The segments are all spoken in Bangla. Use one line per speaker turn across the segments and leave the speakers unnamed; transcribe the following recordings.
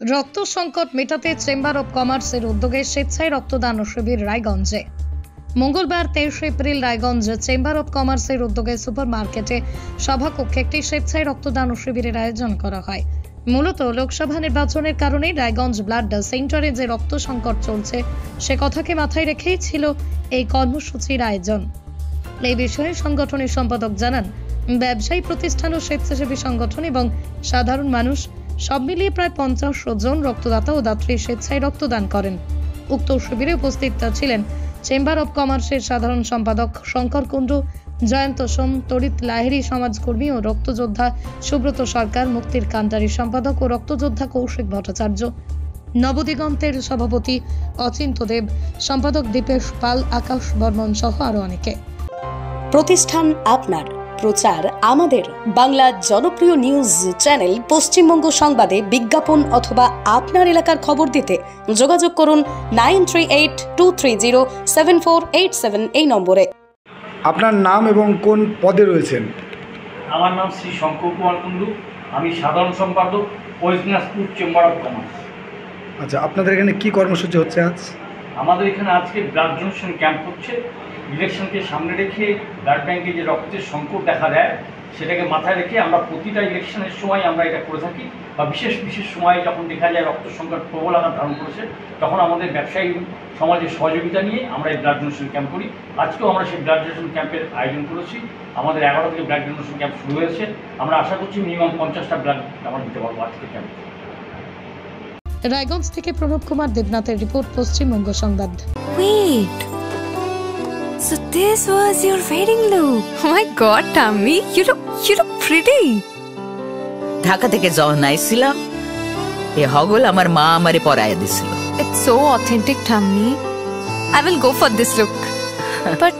রক্ত সংকট মেটাতে চেম্বার অব কমার্সের উদ্যোগে স্বেচ্ছায় রক্তদান শিবির রায়গঞ্জে। মঙ্গলবার 23 এপ্রিল রায়গঞ্জে চেম্বার অব কমার্সের উদ্যোগে সুপার মার্কেটে সভাকক্ষে একটি স্বেচ্ছায় রক্তদান শিবিরের আয়োজন করা হয়। মূলত লোকসভা নির্বাচনের কারণে রায়গঞ্জ ব্লাড সেন্টারে যে রক্ত সংকট চলছে সে কথাকে মাথায় রেখেই ছিল এই কর্মসূচির আয়োজন। এই বিষয়ে সংগঠনের সম্পাদক জানান, ব্যবসায়ী প্রতিষ্ঠান ও স্বেচ্ছাসেবী সংগঠন এবং সাধারণ মানুষ সব মিলিয়ে প্রায় 50 জন রক্তদাতা ও দাত্রী স্বেচ্ছায় রক্তদান করেন। উক্ত শিবিরে উপস্থিত ছিলেন চেম্বার অব কমার্সের সাধারণ সম্পাদক শঙ্কর কুণ্ডু, জয়ন্ত সোম, তড়িৎ লাহিড়ী সমাজকর্মী ও রক্তযোদ্ধা সুব্রত সরকার, মুক্তির কান্ডারি সম্পাদক ও রক্তযোদ্ধা কৌশিক ভট্টাচার্য, নবদিগন্তের সভাপতি অচিন্ত দেব, সম্পাদক দীপেশ পাল, আকাশ বর্মন সহ আরো অনেকে।
প্রতিষ্ঠান আপনার, প্রচার আমাদের। বাংলা জনপ্রিয় নিউজ চ্যানেল পশ্চিমবঙ্গ সংবাদে বিজ্ঞাপন অথবা আপনার এলাকার খবর দিতে যোগাযোগ করুন 9382307487 এই নম্বরে।
আপনার নাম এবং কোন পদে রয়েছেন?
আমার নাম শ্রী শঙ্কর কুমার কুণ্ডু, আমি সাধারণ সম্পাদক West Dinajpur chamber of commerce.
আচ্ছা, আপনাদের এখানে কি কর্মসূচি হচ্ছে আজ?
আমাদের এখানে আজকে ব্লাড ডোনেশন ক্যাম্প হচ্ছে। ইলেকশনকে সামনে রেখে ব্লাড ব্যাংকে যে রক্তের সংকট দেখা দেয় সেটাকে মাথায় রেখে আমরা প্রতিটা ইলেকশনের সময় আমরা এটা করে থাকি, বা বিশেষ বিশেষ সময়ে যখন দেখা যায় রক্ত সংকট প্রবল আকার ধারণ করেছে তখন আমাদের ব্যবসায়ী সমাজের সহযোগিতা নিয়ে আমরা এই ব্লাড ডোনেশন ক্যাম্প করি। আজকেও আমরা সেই ব্লাড ডোনেশন ক্যাম্পের আয়োজন করেছি। আমাদের 11 থেকে ব্লাড ডোনেশন ক্যাম্প শুরু হয়েছে। আমরা আশা করছি মিনিমাম 50টা ব্লাড আমরা দিতে পারবো আজকে ক্যাম্পে।
রায়গঞ্জ থেকে প্রণব কুমার দেবনাথের রিপোর্ট, পশ্চিমবঙ্গ সংবাদ।
Wait. So this was your wedding look. Oh my god, Tammy, you look pretty.
Dhaka থেকে যখন আইছিলাম এ হগল আমার মা আমারে পরাইয়া দিছিল।
It's so authentic, Tammy. I will go for this look. But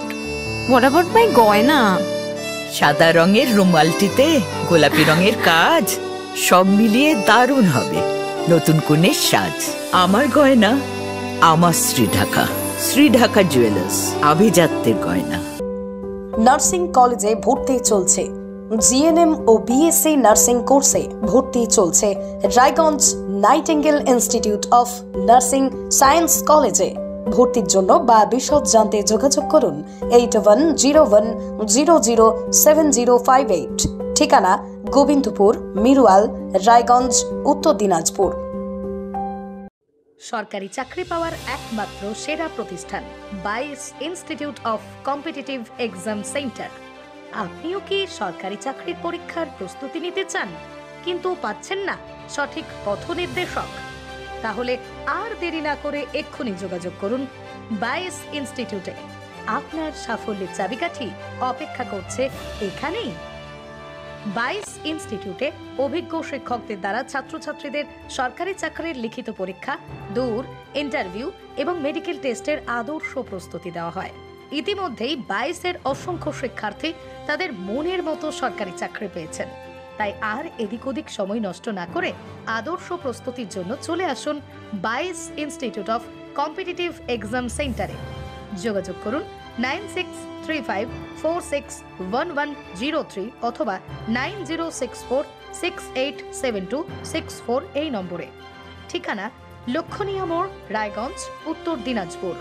what about my goina?
সাদা রঙের রুমালটিতে গোলাপি রঙের কাজ, সব মিলিয়ে দারুণ হবে নতুন কনের সাজ। আমার গয়না আমার শ্রী ঢাকা জুয়েলার্স, আভিজাত্যের গয়না।
নার্সিং কলেজে ভর্তি চলছে। জিএনএম ও বিএসসি নার্সিং কোর্সে ভর্তি চলছে Raiganj nightingale institute of nursing science কলেজে। ভর্তির জন্য বা বিশদ জানতে যোগাযোগ করুন 8101007058। ঠিকানা গোবিন্দপুর, মিরুয়াল, রায়গঞ্জ, উত্তর দিনাজপুর।
সরকারি চাকরি পাওয়ার একমাত্র সেরা প্রতিষ্ঠান বাইস institute of competitive exam centre. আপনিও কি সরকারি চাকরির পরীক্ষার প্রস্তুতি নিতে চান কিন্তু পাচ্ছেন না সঠিক পথ নির্দেশক? তাহলে আর দেরি না করে এক্ষুনি যোগাযোগ করুন বাইস ইনস্টিটিউটে। আপনার সাফল্যের চাবিকাঠি অপেক্ষা করছে এখানেই। বাইস ইনস্টিটিউটে অভিজ্ঞ শিক্ষকদের দ্বারা ছাত্রছাত্রীদের সরকারি চাকরির লিখিত পরীক্ষা, দূর ইন্টারভিউ এবং মেডিকেল টেস্টের আদর্শ প্রস্তুতি দেওয়া হয়। ইতিমধ্যেই 22-এর অসংখ্য শিক্ষার্থী তাদের মনের মতো সরকারি চাকরি পেয়েছেন। তাই আর এদিক ওদিক সময় নষ্ট না করে আদর্শ প্রস্তুতির জন্য চলে আসুন বাইস ইনস্টিটিউট অফ কম্পিটিটিভ এক্সাম সেন্টারে। যোগাযোগ করুন 9635461103 অথবা 9064687264 এই নম্বরে। ঠিকানা লক্ষণীয় মোড়, রায়গঞ্জ, উত্তর দিনাজপুর।